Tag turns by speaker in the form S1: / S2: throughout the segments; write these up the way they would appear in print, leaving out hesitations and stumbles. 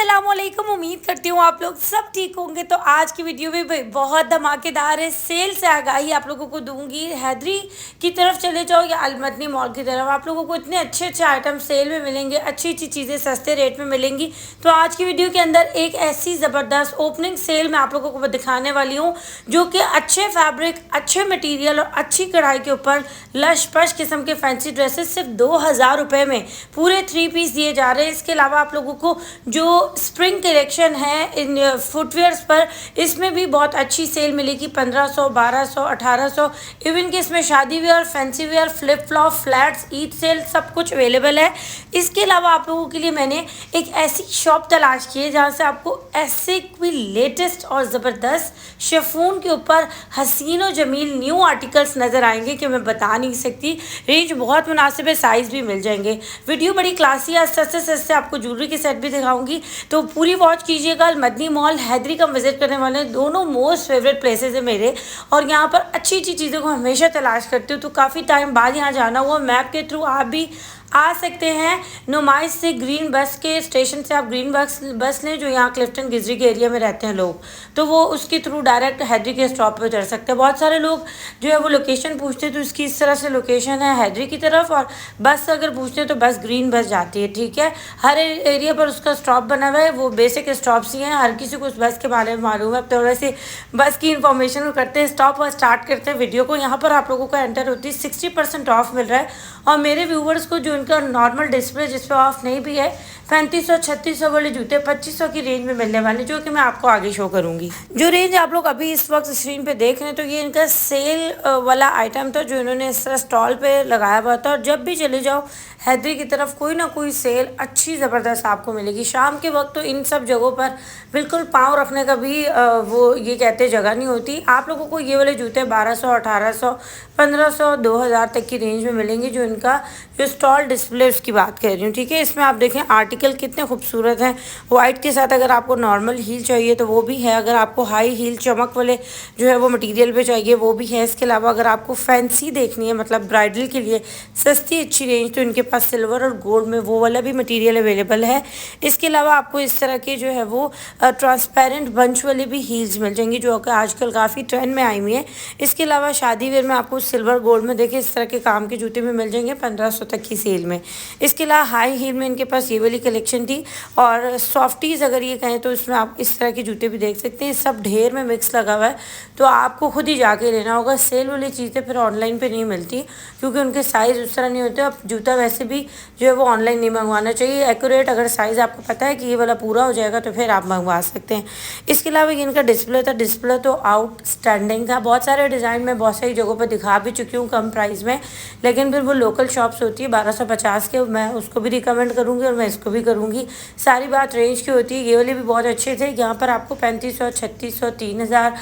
S1: अस्सलामुअलैकुम। उम्मीद करती हूँ आप लोग सब ठीक होंगे। तो आज की वीडियो भी बहुत धमाकेदार है। सेल से आगाही आप लोगों को दूंगी। हैदरी की तरफ चले जाओ या अलमदनी मॉल की तरफ, आप लोगों को इतने अच्छे अच्छे आइटम सेल में मिलेंगे, अच्छी अच्छी चीज़ें सस्ते रेट में मिलेंगी। तो आज की वीडियो के अंदर एक ऐसी ज़बरदस्त ओपनिंग सेल मैं आप लोगों को दिखाने वाली हूँ जो कि अच्छे फैब्रिक, अच्छे मटीरियल और अच्छी कढ़ाई के ऊपर लश पश किस्म के फैंसी ड्रेसेस सिर्फ 2000 रुपये में पूरे 3 पीस दिए जा रहे हैं। इसके अलावा आप लोगों को जो स्प्रिंग कलेक्शन है इन फुटवेयर्स पर, इसमें भी बहुत अच्छी सेल मिलेगी। 1500, 1200, 1800, इवन कि इसमें शादी wear, fancy wear, flip flop, flats, Eid sale सब कुछ अवेलेबल है। इसके अलावा आप लोगों के लिए मैंने एक ऐसी शॉप तलाश की है जहाँ से आपको ऐसे कोई लेटेस्ट और ज़बरदस्त शिफॉन के ऊपर हसीन और जमील न्यू आर्टिकल्स नज़र आएंगे कि मैं बता नहीं सकती। रेंज बहुत मुनासिब है, साइज़ भी मिल जाएंगे। वीडियो बड़ी क्लासी है, सस्ते सस्ते आपको ज्वेलरी के सेट भी दिखाऊंगी, तो पूरी वॉच कीजिएगा। मदनी मॉल, हैदरी का विजिट करने वाले दोनों मोस्ट फेवरेट प्लेसेस है मेरे, और यहाँ पर अच्छी अच्छी चीज़ों को हमेशा तलाश करती हूँ। तो काफ़ी टाइम बाद यहाँ जाना हुआ। मैप के थ्रू आप भी आ सकते हैं। नुमाइश से ग्रीन बस के स्टेशन से आप ग्रीन बस लें, जो यहाँ क्लिफ्टन गिजरी के एरिया में रहते हैं लोग, तो वो उसके थ्रू डायरेक्ट हैदरी के स्टॉप पे उतर सकते हैं। बहुत सारे लोग जो है वो लोकेशन पूछते हैं, तो इसकी इस तरह से लोकेशन है हैदरी की तरफ, और बस अगर पूछते हैं तो बस ग्रीन बस जाती है। ठीक है, हर एरिया पर उसका स्टॉप बना हुआ है, वो बेसिक स्टॉप्स ही हैं। हर किसी को उस बस के बारे में मालूम है। तो वैसे बस की इन्फॉर्मेशन करते हैं, स्टॉप और स्टार्ट करते हैं वीडियो को। यहाँ पर आप लोगों को एंटर होती है 60% ऑफ मिल रहा है, और मेरे व्यूवर्स को जो इनका नॉर्मल डिस्प्ले जिस पर ऑफ नहीं भी है, 3500 3600 वाले जूते 2500 की रेंज में मिलने वाले, जो कि मैं आपको आगे शो करूंगी। जो रेंज आप लोग अभी इस वक्त स्क्रीन पे देख रहे हैं, तो ये इनका सेल वाला आइटम था जो इन्होंने इस तरह स्टॉल पे लगाया हुआ था। और जब भी चले जाओ हैदरी की तरफ, कोई ना कोई सेल अच्छी ज़बरदस्त आपको मिलेगी। शाम के वक्त तो इन सब जगहों पर बिल्कुल पाँव रखने का भी वो ये कहते जगह नहीं होती। आप लोगों को ये वाले जूते 1200, 1800, 1500, 2000 तक की रेंज में मिलेंगे। जो इनका जो स्टॉल डिस्प्ले उसकी बात कर रही हूँ। ठीक है, इसमें आप देखें आर्टिकल कितने खूबसूरत हैं। वाइट के साथ अगर आपको नॉर्मल हील चाहिए तो वो भी है, अगर आपको हाई हील चमक वाले जो है वो मटेरियल पे चाहिए वो भी है। इसके अलावा अगर आपको फैंसी देखनी है, मतलब ब्राइडल के लिए सस्ती अच्छी रेंज, तो इनके पास सिल्वर और गोल्ड में वो वाला भी मटेरियल अवेलेबल है। इसके अलावा आपको इस तरह के जो है वो ट्रांसपेरेंट बंच वाली भी हील्स मिल जाएंगी, जो कि आजकल काफ़ी ट्रेंड में आई हुई है। इसके अलावा शादी वेयर में आपको सिल्वर गोल्ड में देखिए इस तरह के काम के जूते में मिल जाएंगे 1500 तक की सेल में। इसके अलावा हाई हील में इनके पास ये वाली कलेक्शन थी, और सॉफ्टीज़ अगर ये कहें तो इसमें आप इस तरह के जूते भी देख सकते हैं। सब ढेर में मिक्स लगा हुआ है, तो आपको खुद ही जाके लेना होगा। सेल वाली चीज़ें फिर ऑनलाइन पे नहीं मिलती, क्योंकि उनके साइज़ उस तरह नहीं होते। अब जूता वैसे भी जो है वो ऑनलाइन नहीं मंगवाना चाहिए। एक्यूरेट अगर साइज़ आपको पता है कि ये वाला पूरा हो जाएगा तो फिर आप मंगवा सकते हैं। इसके अलावा ये इनका डिस्प्ले था, डिस्प्ले तो आउटस्टैंडिंग था। बहुत सारे डिज़ाइन में बहुत सारी जगहों पर दिखा भी चुकी हूँ कम प्राइस में, लेकिन फिर वो लोकल शॉप्स होती है 1250 के, मैं उसको भी रिकमेंड करूँगी और मैं इसको भी करूँगी। सारी बात रेंज की होती है। ये वाले भी बहुत अच्छे थे। यहाँ पर आपको 3500, 3600, 3000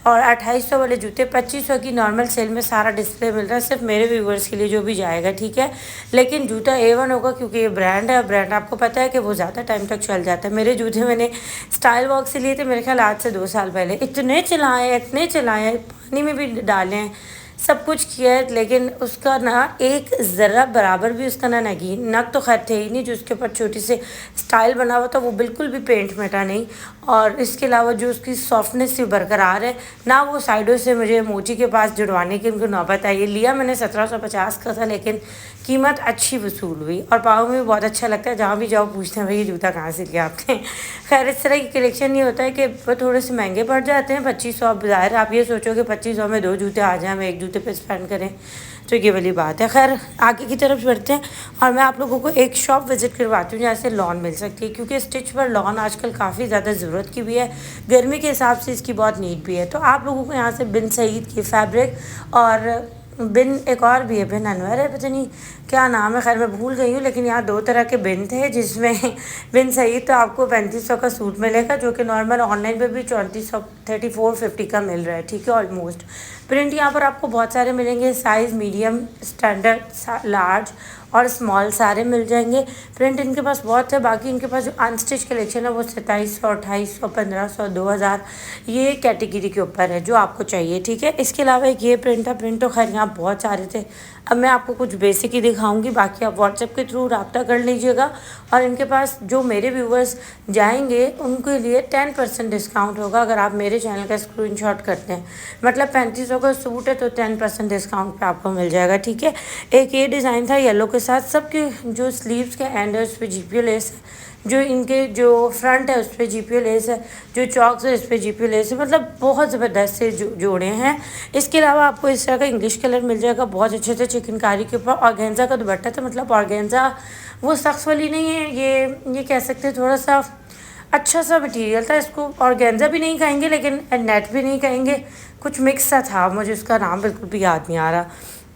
S1: और 2800 वाले जूते 2500 की नॉर्मल सेल में सारा डिस्प्ले मिल रहा है, सिर्फ मेरे व्यूवर्स के लिए जो भी जाएगा। ठीक है, लेकिन जूता A1 होगा, क्योंकि ये ब्रांड है। ब्रांड आपको पता है कि वो ज़्यादा टाइम तक चल जाता है। मेरे जूते मैंने स्टाइल वॉक से लिए थे, मेरे ख्याल आज से 2 साल पहले। इतने चलाए, पानी में भी डाले हैं, सब कुछ किया है, लेकिन उसका ना एक ज़रा बराबर भी उसका ना नगीन नग तो खैर थे ही नहीं। जो उसके ऊपर छोटी से स्टाइल बना हुआ था वो बिल्कुल भी पेंट मिटा नहीं, और इसके अलावा जो उसकी सॉफ्टनेस थी बरकरार है ना। वो साइडों से मुझे मोची के पास जुड़वाने की उनको नौबत आई। लिया मैंने 1750 का था, लेकिन कीमत अच्छी वसूल हुई, और पाँव में भी बहुत अच्छा लगता है। जहाँ भी जाओ पूछते हैं भाई ये जूता कहाँ से लिया आपने। खैर इस तरह की कलेक्शन ये होता है कि वो थोड़े से महंगे पड़ जाते हैं। 2500, अब ज़ाहिर आप ये सोचो कि 2500 में 2 जूते आ जाएँ, हम एक जूते पे स्पेंड करें, तो ये वाली बात है। खैर आगे की तरफ बढ़ते हैं, और मैं आप लोगों को एक शॉप विज़िट करवाती हूँ जहाँ से लॉन मिल सकती है, क्योंकि स्टिच पर लॉन आजकल काफ़ी ज़्यादा ज़रूरत की भी है, गर्मी के हिसाब से इसकी बहुत नीड भी है। तो आप लोगों को यहाँ से बिन सईद की फैब्रिक, और बिन एक और भी है, बिन अनवर है, पता नहीं क्या नाम है, खैर मैं भूल गई हूँ। लेकिन यहाँ 2 तरह के बिन थे, जिसमें बिन सईद तो आपको 3500 का सूट मिलेगा, जो कि नॉर्मल ऑनलाइन पे भी 3400, 3450 का मिल रहा है। ठीक है, ऑलमोस्ट। प्रिंट यहाँ पर आपको बहुत सारे मिलेंगे, साइज़ मीडियम, स्टैंडर्ड, लार्ज और स्मॉल सारे मिल जाएंगे। प्रिंट इनके पास बहुत है। बाकी इनके पास जो अनस्टिच कलेक्शन है वो 2700, 2800, 1500, 2000 ये कैटेगरी के ऊपर है जो आपको चाहिए, ठीक है। इसके अलावा एक ये प्रिंट है। प्रिंट तो खैर यहाँ बहुत सारे थे, अब मैं आपको कुछ बेसिक ही दिखाऊंगी, बाकी आप व्हाट्सएप के थ्रू रब्ता कर लीजिएगा। और इनके पास जो मेरे व्यूवर्स जाएंगे उनके लिए 10% डिस्काउंट होगा अगर आप मेरे चैनल का स्क्रीनशॉट करते हैं। मतलब 3500 का सूट है तो 10% डिस्काउंट पे आपको मिल जाएगा, ठीक है। एक ये डिज़ाइन था येलो के साथ, सबके जो स्लीव्स के एंड है उस पर जीपीओ लेस है, जो इनके जो फ्रंट है उस पर जीपीओ लेस है, जो चॉक्स है उस पर जीपीओ लेस है, मतलब बहुत ज़बरदस्त से जोड़े हैं। इसके अलावा आपको इस तरह का इंग्लिश कलर मिल जाएगा बहुत अच्छे से चिकनकारी के ऊपर। ऑर्गेन्जा का दुपट्टा था, मतलब ऑर्गेन्जा वो सख्त वाली नहीं है, ये कह सकते हैं थोड़ा सा अच्छा सा मटेरियल था। इसको ऑर्गेन्जा भी नहीं कहेंगे लेकिन नेट भी नहीं कहेंगे, कुछ मिक्स सा था, मुझे उसका नाम बिल्कुल भी याद नहीं आ रहा।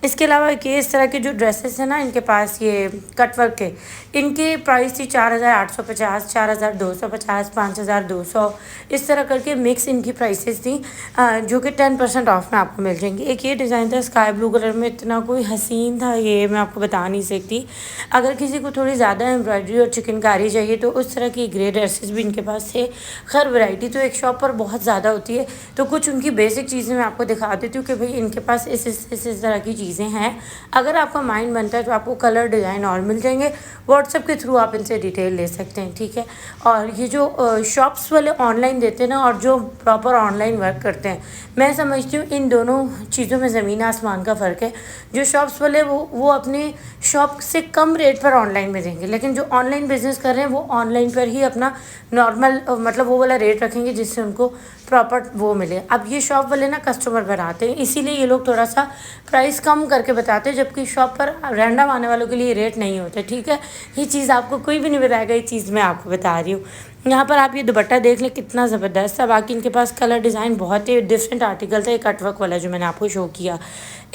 S1: इसके अलावा ये इस तरह के जो ड्रेसेस हैं ना इनके पास ये कट वर्क के, इनकी प्राइस थी 4850, 4250, 5200, इस तरह करके मिक्स इनकी प्राइसेस थी, जो कि 10% ऑफ में आपको मिल जाएंगी। एक ये डिज़ाइन था स्काई ब्लू कलर में, इतना कोई हसीन था ये मैं आपको बता नहीं सकती। अगर किसी को थोड़ी ज़्यादा एम्ब्रॉयडरी और चिकनकारी चाहिए तो उस तरह की ग्रे ड्रेसेस भी इनके पास थे। खैर वैरायटी तो एक शॉप पर बहुत ज़्यादा होती है, तो कुछ उनकी बेसिक चीज़ें मैं आपको दिखा देती हूँ कि भाई इनके पास इस तरह की चीज़ें हैं। अगर आपका माइंड बनता है तो आपको कलर डिज़ाइन और मिल जाएंगे, व्हाट्सएप के थ्रू आप इनसे डिटेल ले सकते हैं, ठीक है। और ये जो शॉप्स वाले ऑनलाइन देते हैं ना और जो प्रॉपर ऑनलाइन वर्क करते हैं, मैं समझती हूँ इन दोनों चीज़ों में ज़मीन आसमान का फ़र्क है। जो शॉप्स वाले वो अपने शॉप से कम रेट पर ऑनलाइन में देंगे, लेकिन जो ऑनलाइन बिजनेस कर रहे हैं वो ऑनलाइन पर ही अपना नॉर्मल मतलब वो वाला रेट रखेंगे जिससे उनको प्रॉपर वो मिले। अब ये शॉप वाले ना कस्टमर बनाते हैं, इसीलिए ये लोग थोड़ा सा प्राइस कम करके बताते हैं, जबकि शॉप पर रैंडम आने वालों के लिए रेट नहीं होते, ठीक है। ये चीज़ आपको कोई भी नहीं बताएगा, ये चीज़ मैं आपको बता रही हूँ। यहाँ पर आप ये दुपट्टा देख लें कितना ज़बरदस्त था। बाकी इनके पास कलर डिज़ाइन बहुत ही डिफरेंट आर्टिकल था। एक कटवर्क वाला जो मैंने आपको शो किया,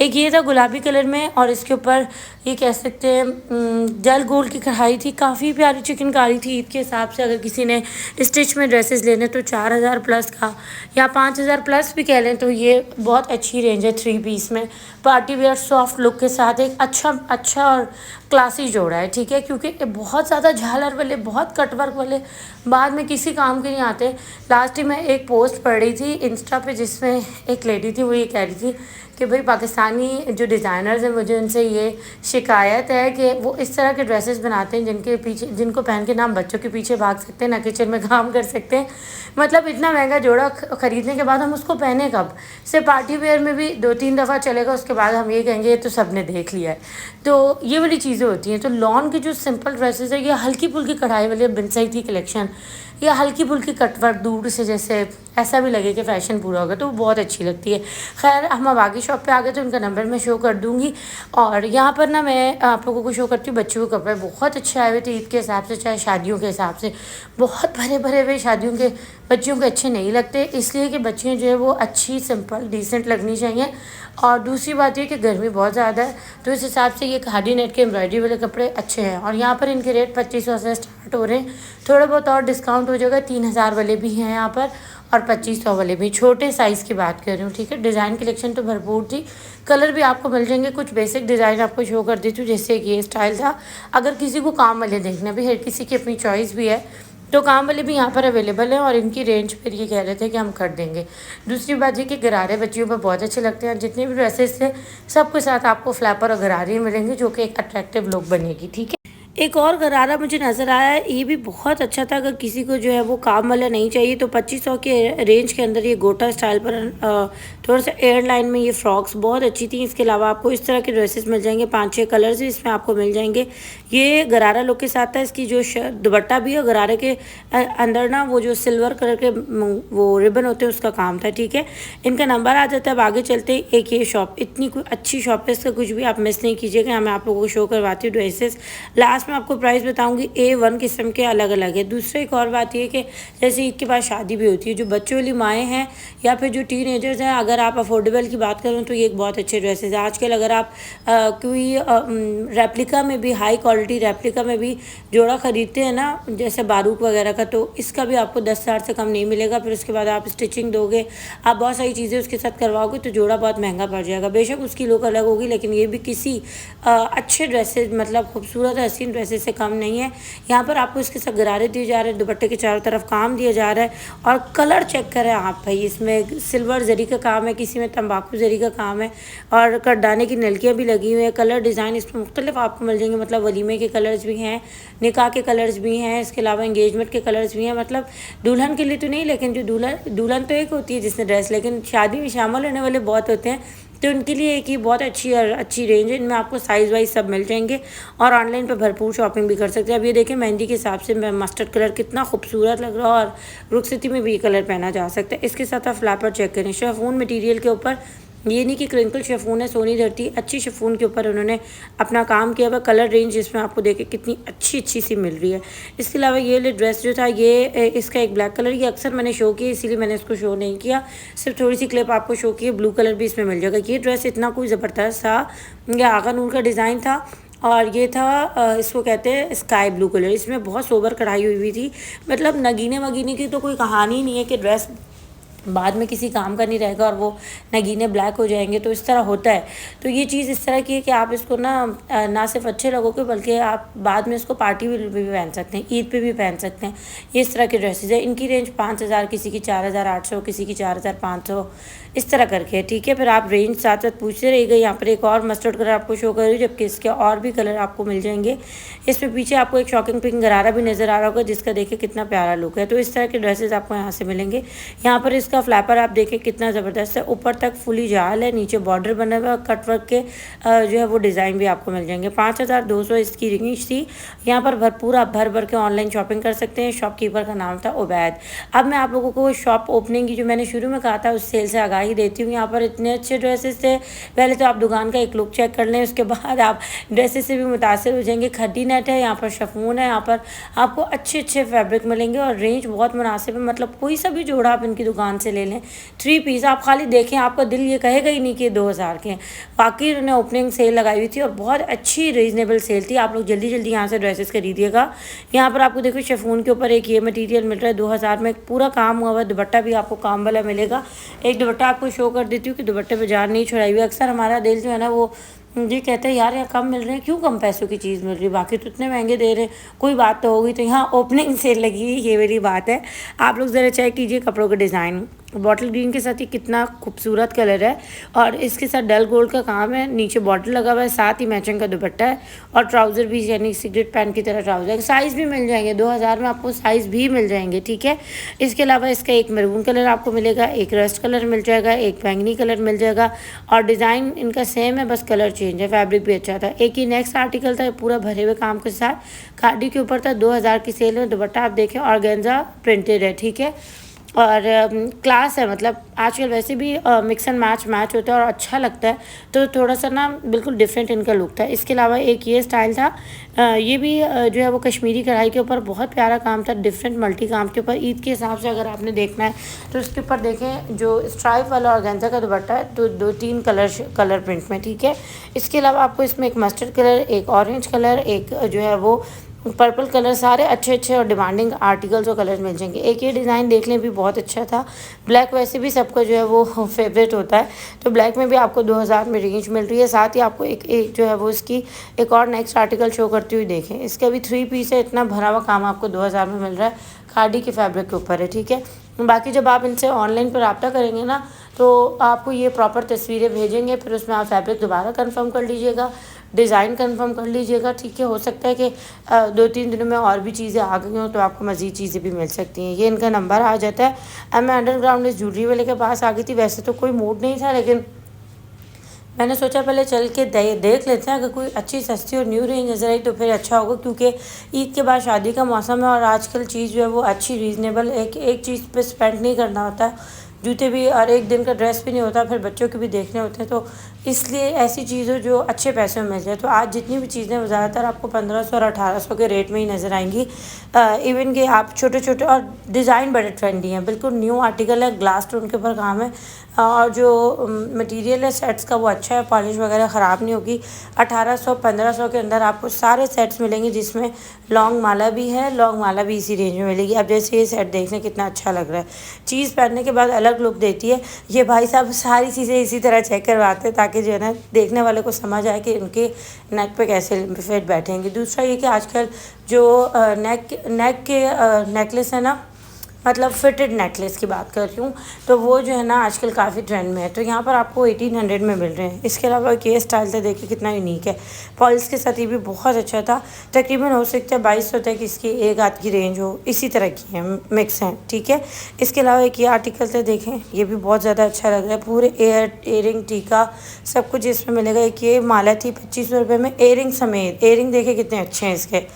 S1: एक ये था गुलाबी कलर में और इसके ऊपर ये कह सकते हैं जल गोल्ड की कढ़ाई थी, काफ़ी प्यारी चिकनकारी थी ईद के हिसाब से। अगर किसी ने स्टिच में ड्रेसेस लेने तो 4000 प्लस का या 5000 प्लस भी कह लें तो ये बहुत अच्छी रेंज है। 3 पीस में पार्टी वेयर सॉफ्ट लुक के साथ एक अच्छा और क्लासी जोड़ा है, ठीक है। क्योंकि बहुत ज़्यादा झालर वाले बहुत कटवर्क वाले बाद में किसी काम के नहीं आते। लास्ट टाइम मैं एक पोस्ट पढ़ रही थी इंस्टा पे जिसमें एक लेडी थी वो ये कह रही थी कि भाई पाकिस्तानी जो डिज़ाइनर्स हैं मुझे उनसे ये शिकायत है कि वो इस तरह के ड्रेसेस बनाते हैं जिनको पहन के ना हम बच्चों के पीछे भाग सकते हैं ना किचन में काम कर सकते हैं। मतलब इतना महंगा जोड़ा ख़रीदने के बाद हम उसको पहने कब? सिर्फ पार्टी वेयर में भी 2-3 दफ़ा चलेगा, उसके बाद हम ये कहेंगे ये तो सब ने देख लिया है। तो ये वाली चीज़ें होती हैं। तो लॉन की जो सिंपल ड्रेसेस है ये हल्की फुल्की कढ़ाई वाली बिन सही थी कलेक्शन, या हल्की फुल्की कटवर्क दूर से जैसे ऐसा भी लगे कि फ़ैशन पूरा होगा तो वो बहुत अच्छी लगती है। खैर हम अब आगे शॉप पे आ गए तो उनका नंबर मैं शो कर दूँगी। और यहाँ पर ना मैं आप लोगों को शो करती हूँ बच्चों के कपड़े बहुत अच्छे आए हुए थे ईद के हिसाब से, चाहे शादियों के हिसाब से। बहुत भरे भरे हुए शादियों के बच्चियों के अच्छे नहीं लगते, इसलिए कि बच्चियाँ जो है वो अच्छी सिंपल डिसेंट लगनी चाहिए। और दूसरी बात ये कि गर्मी बहुत ज़्यादा है तो इस हिसाब से ये खादी नेट के एम्ब्रॉयडरी वाले कपड़े अच्छे हैं। और यहाँ पर इनके रेट 2500 से स्टार्ट हो रहे हैं, थोड़ा बहुत और डिस्काउंट हो जाएगा। 3000 वाले भी हैं यहाँ पर और 2500 वाले भी, छोटे साइज़ की बात कर रही हूँ, ठीक है। डिज़ाइन कलेक्शन तो भरपूर थी, कलर भी आपको मिल जाएंगे। कुछ बेसिक डिज़ाइन आपको शो कर देती हूँ, जैसे कि ये स्टाइल था। अगर किसी को काम वाले देखना भी, हर किसी की अपनी चॉइस भी है, तो काम वाले भी यहाँ पर अवेलेबल हैं और इनकी रेंज पर ये कह रहे थे कि हम कर देंगे। दूसरी बात ये कि गरारे बच्चियों पर बहुत अच्छे लगते हैं। जितने भी ड्रेसेस थे सबके साथ आपको फ्लैपर और गरारे मिलेंगे जो कि एक अट्रैक्टिव लुक बनेगी, ठीक है। एक और गरारा मुझे नज़र आया है, ये भी बहुत अच्छा था। अगर किसी को जो है वो काम वाला नहीं चाहिए तो 2500 के रेंज के अंदर ये गोटा स्टाइल पर थोड़ा सा एयरलाइन में ये फ्रॉक्स बहुत अच्छी थी। इसके अलावा आपको इस तरह के ड्रेसेस मिल जाएंगे, 5-6 कलर्स भी इसमें आपको मिल जाएंगे। ये गरारा लुक के साथ था। इसकी जो दुपट्टा भी है गरारे के अंदर ना वो जो सिल्वर कलर के वो रिबन होते हैं उसका काम था, ठीक है। इनका नंबर आ जाता है। अब आगे चलते एक ये शॉप, इतनी कोई अच्छी शॉप है, इसका कुछ भी आप मिस नहीं कीजिएगा। मैं आप लोगों को शो करवाती हूँ ड्रेसेस। लास्ट लास्ट में आपको प्राइस बताऊंगी। A1 किस्म के अलग अलग है। दूसरा एक और बात ये कि जैसे ईद के बाद शादी भी होती है, जो बच्चों वाली माएँ हैं या फिर जो टीनेजर्स हैं, अगर आप अफोर्डेबल की बात करूँ तो ये एक बहुत अच्छे ड्रेसेस है आजकल। अगर आप कोई रेप्लिका में भी, हाई क्वालिटी रेप्लिका में भी जोड़ा ख़रीदते हैं ना, जैसे बारूक वगैरह का, तो इसका भी आपको 10,000 से कम नहीं मिलेगा। फिर उसके बाद आप स्टिचिंग दोगे, आप बहुत सारी चीज़ें उसके साथ करवाओगे तो जोड़ा बहुत महंगा पड़ जाएगा। बेशक उसकी लुक अलग होगी, लेकिन ये भी किसी अच्छे ड्रेसेस, मतलब खूबसूरत हसीन ड्रेसेस से कम नहीं है। यहाँ पर आपको इसके साथ गरारे दिए जा रहे हैं, दुपट्टे के चारों तरफ काम दिया जा रहा है। और कलर चेक करें आप भाई, इसमें सिल्वर जरी का काम है, किसी में तंबाकू जरी का काम है, और करदाने की नलकियाँ भी लगी हुई हैं। कलर डिज़ाइन इसमें मुख्तलिफ आपको मिल जाएंगे, मतलब वलीमे के कलर्स भी हैं, निकाह के कलर्स भी हैं, इसके अलावा इंगेजमेंट के कलर्स भी हैं। मतलब दुल्हन के लिए तो नहीं, लेकिन जो दुल्हन तो एक होती है जिसने ड्रेस, लेकिन शादी में शामिल होने वाले बहुत होते हैं, तो उनके लिए एक ही बहुत अच्छी रेंज है। इनमें आपको साइज़ वाइज सब मिल जाएंगे और ऑनलाइन पे भरपूर शॉपिंग भी कर सकते हैं। अब ये देखें, मेहंदी के हिसाब से मस्टर्ड कलर कितना खूबसूरत लग रहा है, और रुखसती में भी ये कलर पहना जा सकता है। इसके साथ आप फ्लैपर चेक करें, शिफॉन मटेरियल के ऊपर, ये नहीं कि क्रिंकल शिफॉन है, सोनी धरती, अच्छी शिफॉन के ऊपर उन्होंने अपना काम किया हुआ। कलर रेंज इसमें आपको देखे कितनी अच्छी सी मिल रही है। इसके अलावा ये ड्रेस जो था, ये इसका एक ब्लैक कलर, ये अक्सर मैंने शो किया इसीलिए मैंने इसको शो नहीं किया, सिर्फ थोड़ी सी क्लिप आपको शो की है। ब्लू कलर भी इसमें मिल जाएगा। ये ड्रेस इतना कोई ज़बरदस्त था, ये आगा नूर का डिज़ाइन था, और ये था इसको कहते हैं स्काई ब्लू कलर। इसमें बहुत सोबर कढ़ाई हुई थी, मतलब नगीने वगीने की तो कोई कहानी नहीं है कि ड्रेस बाद में किसी काम का नहीं रहेगा और वो नगीने ब्लैक हो जाएंगे, तो इस तरह होता है। तो ये चीज़ इस तरह की है कि आप इसको ना सिर्फ अच्छे लगोगे, बल्कि आप बाद में इसको पार्टी भी पहन सकते हैं, ईद पे भी पहन सकते हैं। ये इस तरह के ड्रेसेस है। इनकी रेंज 5,000, किसी की 4,800, किसी की 4,500, इस तरह करके है, ठीक है। फिर आप रेंज साथ साथ पूछते रहिएगा। यहाँ पर एक और मस्टर्ड कलर आपको शो कर रही है, जबकि इसके और भी कलर आपको मिल जाएंगे। इसमें पीछे आपको एक शॉकिंग पिंक गरारा भी नज़र आ रहा होगा, जिसका देखिए कितना प्यारा लुक है। तो इस तरह के ड्रेसेस आपको यहाँ से मिलेंगे। यहाँ पर इसका फ्लैपर आप देखें कितना ज़बरदस्त है, ऊपर तक फुली जाल है, नीचे बॉर्डर बना हुआ, कटवर्क के जो है वो डिज़ाइन भी आपको मिल जाएंगे। 5,200 इसकी रेंज थी। यहाँ पर भरपूर आप भर के ऑनलाइन शॉपिंग कर सकते हैं। शॉपकीपर का नाम था उबैद। अब मैं आप लोगों को शॉप ओपनिंग की, जो मैंने शुरू में कहा था, उस सेल से आगाही देती हूँ। यहाँ पर इतने अच्छे ड्रेसेस थे। पहले तो आप दुकान का एक लुक चेक कर लें, उसके बाद आप ड्रेसेस से भी मुतासर हो जाएंगे। खड्डी नेट है, यहाँ पर शिफॉन है, यहाँ पर आपको अच्छे फैब्रिक मिलेंगे और रेंज बहुत मुनासिब है। मतलब कोई सा भी जोड़ा आप इनकी दुकान से ले लें, 3 पीस आप खाली देखें, आपका दिल ये कहेगा ही नहीं कि 2,000 के हैं। बाकी उन्होंने ओपनिंग सेल लगाई हुई थी और बहुत अच्छी रीज़नेबल सेल थी। आप लोग जल्दी यहाँ से ड्रेसेस खरीदिएगा। यहाँ पर आपको देखो शिफॉन के ऊपर एक ये मटेरियल मिल रहा है 2,000 में, पूरा काम हुआ हुआ। दुपट्टा भी आपको काम वाला मिलेगा। एक दुपट्टा आपको शो कर देती हूँ कि दुपट्टे पर जान नहीं छुड़ाई हुई। अक्सर हमारा दिल जो है ना, वो ये कहते हैं यार यहाँ कम मिल रहे हैं, क्यों कम पैसों की चीज़ मिल रही है, बाकी तो इतने महंगे दे रहे हैं, कोई बात तो होगी। तो यहाँ ओपनिंग सेल लगी हुई, ये मेरी बात है। आप लोग ज़रा चेक कीजिए कपड़ों का डिज़ाइन, बॉटल ग्रीन के साथ ही कितना खूबसूरत कलर है, और इसके साथ डल गोल्ड का काम है, नीचे बॉर्डर लगा हुआ है, साथ ही मैचिंग का दुपट्टा है, और ट्राउज़र भी यानी सिगरेट पैंट की तरह ट्राउज़र है। साइज़ भी मिल जाएंगे 2,000 में, आपको साइज़ भी मिल जाएंगे, ठीक है। इसके अलावा इसका एक मैरून कलर आपको मिलेगा, एक रस्ट कलर मिल जाएगा, एक बैंगनी कलर मिल जाएगा, और डिज़ाइन इनका सेम है, बस कलर चेंज है। फैब्रिक भी अच्छा था। एक ही नेक्स्ट आर्टिकल था पूरा भरे हुए काम के साथ, खादी के ऊपर था, 2,000 की सेल में। दुपट्टा आप देखें ऑर्गेन्जा प्रिंटेड है, ठीक है, और क्लास है। मतलब आजकल वैसे भी मिक्स एंड मैच होता है और अच्छा लगता है, तो थोड़ा सा ना बिल्कुल डिफरेंट इनका लुक था। इसके अलावा एक ये स्टाइल था, ये भी जो है वो कश्मीरी कढ़ाई के ऊपर बहुत प्यारा काम था, डिफरेंट मल्टी काम के ऊपर। ईद के हिसाब से अगर आपने देखना है तो इसके ऊपर देखें, जो स्ट्राइप वाला ऑर्गेन्जा का दुपट्टा है, तो 2-3 कलर प्रिंट में, ठीक है। इसके अलावा आपको इसमें एक मस्टर्ड कलर, एक ऑरेंज कलर, एक जो है वो पर्पल कलर, सारे अच्छे और डिमांडिंग आर्टिकल्स और कलर मिल जाएंगे। एक ये डिज़ाइन देख लें, भी बहुत अच्छा था। ब्लैक वैसे भी सबका जो है वो फेवरेट होता है, तो ब्लैक में भी आपको 2,000 में रेंज मिल रही है। साथ ही आपको एक जो है वो इसकी एक और नेक्स्ट आर्टिकल शो करती हुई देखें। इसका भी 3 पीस है, इतना भरा हुआ काम आपको 2,000 में मिल रहा है, खादी के फैब्रिक के ऊपर है, ठीक है। बाकी जब आप इनसे ऑनलाइन पर रब्ता करेंगे ना, तो आपको ये प्रॉपर तस्वीरें भेजेंगे, फिर उसमें आप फैब्रिक दोबारा कंफर्म कर लीजिएगा, डिज़ाइन कंफर्म कर लीजिएगा, ठीक है। हो सकता है कि 2-3 दिनों में और भी चीज़ें आ गई हों, तो आपको मज़ीद चीज़ें भी मिल सकती हैं। ये इनका नंबर आ जाता है। अब मैं अंडरग्राउंड इस ज्वेलरी वाले के पास आ गई थी। वैसे तो कोई मूड नहीं था, लेकिन मैंने सोचा पहले चल के देख लेते हैं, अगर कोई अच्छी सस्ती और न्यू रेंज नज़र आई तो फिर अच्छा होगा, क्योंकि ईद के बाद शादी का मौसम है और आजकल चीज़ जो है वो अच्छी रीज़नेबल एक चीज़ पे स्पेंड नहीं करना होता। जूते भी और एक दिन का ड्रेस भी नहीं होता, फिर बच्चों के भी देखने होते हैं, तो इसलिए ऐसी चीज़ें जो अच्छे पैसों में मिल जाए। तो आज जितनी भी चीज़ें वो ज़्यादातर आपको 1500 और 1800 के रेट में ही नज़र आएंगी। इवन कि आप छोटे छोटे और डिज़ाइन बड़े ट्रेंडी हैं, बिल्कुल न्यू आर्टिकल है, ग्लास स्टोन के ऊपर काम है और जो मटेरियल है सेट्स का वो अच्छा है, पॉलिश वगैरह ख़राब नहीं होगी। 1800 1500 के अंदर आपको सारे सेट्स मिलेंगे जिसमें लॉन्ग माला भी है, लॉन्ग माला भी इसी रेंज में मिलेगी। अब जैसे ये सेट देखने कितना अच्छा लग रहा है, चीज़ पहनने के बाद अलग लुक देती है। ये भाई साहब सारी चीज़ें इसी तरह चेक करवाते हैं ताकि जो है ना देखने वाले को समझ आए कि उनके नेक पे कैसे फिट बैठेंगे। दूसरा ये कि आजकल जो नेक के नेकलेस है ना, मतलब फिटेड नेकलेस की बात कर रही हूँ, तो वो जो है ना आजकल काफ़ी ट्रेंड में है। तो यहाँ पर आपको 1800 में मिल रहे हैं। इसके अलावा के स्टाइल था, देखिए कितना यूनिक है, पॉलिश के साथ ये भी बहुत अच्छा था। तकरीबन हो सकता है 2200 तक इसकी एक आध की रेंज हो, इसी तरह की है, मिक्स हैं, ठीक है। इसके अलावा एक ये आर्टिकल थे, देखें ये भी बहुत ज़्यादा अच्छा लग रहा है, पूरे एयरिंग टीका सब कुछ इसमें मिलेगा। एक ये माला थी 2500 रुपये में, एयरिंग समेत, एयरिंग देखे कितने अच्छे हैं इसके,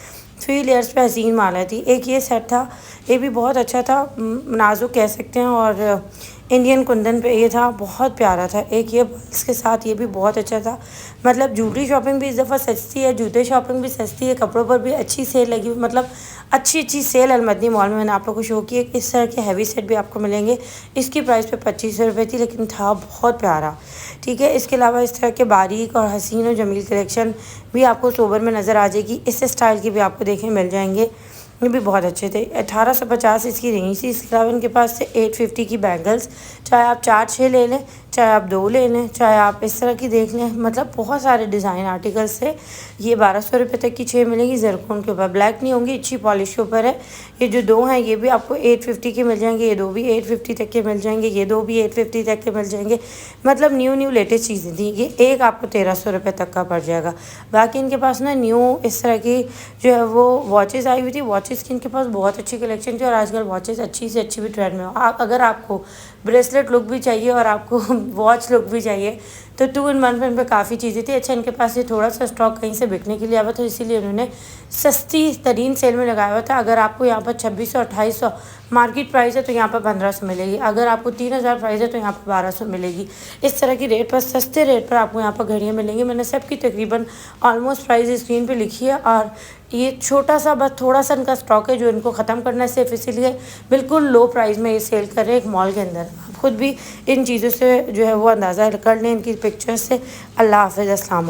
S1: 3 लेयर्स पे हसीन माला थी। एक ये सेट था, ये भी बहुत अच्छा था, नाजुक कह सकते हैं, और इंडियन कुंदन पे ये था, बहुत प्यारा था। एक ये बल्स के साथ, ये भी बहुत अच्छा था। मतलब ज्वेलरी शॉपिंग भी इस दफ़ा सस्ती है, जूते शॉपिंग भी सस्ती है, कपड़ों पर भी अच्छी सेल लगी, मतलब अच्छी अच्छी सेल अलमदनी मॉल में मैंने आप लोगों को शो की। इस तरह के हैवी सेट भी आपको मिलेंगे। इसकी प्राइस पे 2500 रुपये थी, लेकिन था बहुत प्यारा, ठीक है। इसके अलावा इस तरह के बारीक और हसीन और जमील कलेक्शन भी आपको सोबर में नज़र आ जाएगी। इस स्टाइल की भी आपको देखने मिल जाएंगे, ये भी बहुत अच्छे थे। 1850 इसकी रेंज थी। इसके अलावा इनके पास से 850 की बैंगल्स, चाहे आप 4-6 ले लें, चाहे आप 2 ले लें, चाहे आप इस तरह की देख लें, मतलब बहुत सारे डिज़ाइन आर्टिकल्स से। ये 1200 रुपये तक की 6 मिलेंगी, ज़रकून के ऊपर, ब्लैक नहीं होंगी, अच्छी पॉलिश के ऊपर है। ये जो 2 हैं ये भी आपको 850 के मिल जाएंगे, ये 2 भी 850 तक के मिल जाएंगे, ये 2 भी 850 तक के मिल जाएंगे। मतलब न्यू लेटेस्ट चीज़ें थी। ये एक आपको 1300 रुपये तक का पड़ जाएगा। बाकी इनके पास ना न्यू इस तरह की जो है वो वॉचेज़ आई हुई थी, वॉचेज़ की इनके पास बहुत अच्छी कलेक्शन थी। और आजकल वॉचेज़ अच्छी से अच्छी भी ट्रेंड में हो। अगर आपको ब्रेसलेट लुक भी चाहिए और आपको वॉच लुक भी चाहिए तो 2 in 1 पे काफ़ी चीज़ें थी। अच्छा, इनके पास ये थोड़ा सा स्टॉक कहीं से बिकने के लिए आया था, इसीलिए उन्होंने सस्ती तरीन सेल में लगाया हुआ था। अगर आपको यहाँ पर 2600 2800 मार्केट प्राइस है तो यहाँ पर 1500 मिलेगी। अगर आपको 3000 प्राइस है तो यहाँ पर 1200 मिलेगी। इस तरह की रेट पर, सस्ते रेट पर आपको यहाँ पर घड़ियाँ मिलेंगी। मैंने सबकी तकरीबन ऑलमोस्ट प्राइस स्क्रीन पर लिखी है, और ये छोटा सा बस थोड़ा सा इनका स्टॉक है जो इनको ख़त्म करना है, सिर्फ इसीलिए बिल्कुल लो प्राइस में ये सेल कर रहे हैं एक मॉल के अंदर। आप खुद भी इन चीज़ों से जो है वो अंदाज़ा कर लें इनकी पिक्चर्स से। अल्लाह हाफ़िज़, अस्सलाम।